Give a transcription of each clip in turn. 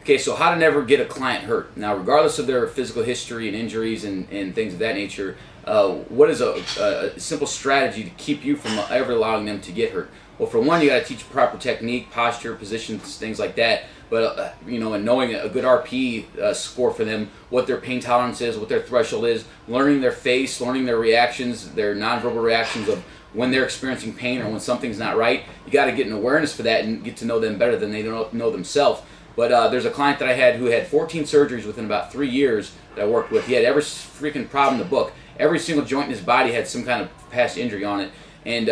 Okay, so how to never get a client hurt. Now, regardless of their physical history and injuries and things of that nature, what is a simple strategy to keep you from ever allowing them to get hurt? Well, for one, you got to teach proper technique, posture, positions, things like that. But and knowing a good RP score for them, what their pain tolerance is, what their threshold is, learning their face, learning their reactions, their nonverbal reactions of when they're experiencing pain or when something's not right. You got to get an awareness for that and get to know them better than they know themselves. But there's a client that I had who had 14 surgeries within about 3 years that I worked with. He had every freaking problem in the book. Every single joint in his body had some kind of past injury on it. And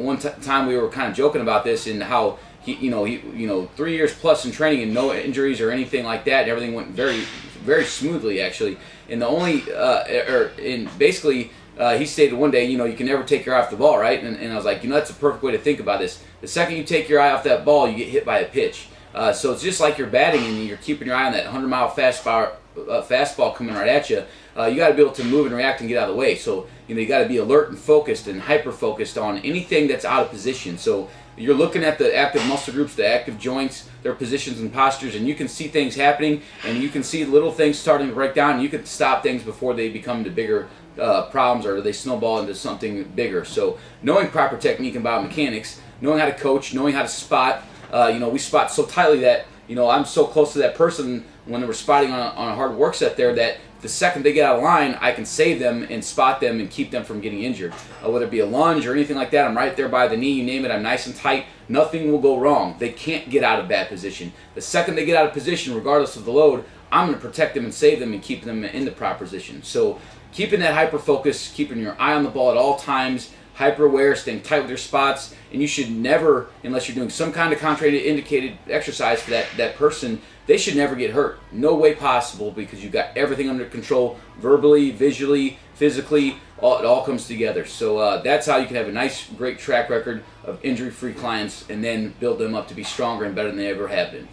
one time we were kind of joking about this and how he 3 years plus in training and no injuries or anything like that. And everything went very, very smoothly actually. And the only basically he stated one day, you can never take your eye off the ball, right? And I was like, that's a perfect way to think about this. The second you take your eye off that ball, you get hit by a pitch. So it's just like you're batting and you're keeping your eye on that 100-mile fastball coming right at you. You got to be able to move and react and get out of the way. So you got to be alert and focused and hyper-focused on anything that's out of position. So you're looking at the active muscle groups, the active joints, their positions and postures, and you can see things happening, and you can see little things starting to break down, and you can stop things before they become the bigger problems or they snowball into something bigger. So knowing proper technique and biomechanics, knowing how to coach, knowing how to spot. We spot so tightly that I'm so close to that person when we're spotting on a hard work set there that the second they get out of line, I can save them and spot them and keep them from getting injured. Whether it be a lunge or anything like that, I'm right there by the knee, you name it, I'm nice and tight. Nothing will go wrong. They can't get out of bad position. The second they get out of position, regardless of the load, I'm going to protect them and save them and keep them in the proper position. So keeping that hyper focus, keeping your eye on the ball at all times, hyper aware, staying tight with your spots, and you should never, unless you're doing some kind of contraindicated exercise for that person, they should never get hurt. No way possible, because you've got everything under control, verbally, visually, physically, it all comes together. So that's how you can have a nice, great track record of injury-free clients and then build them up to be stronger and better than they ever have been.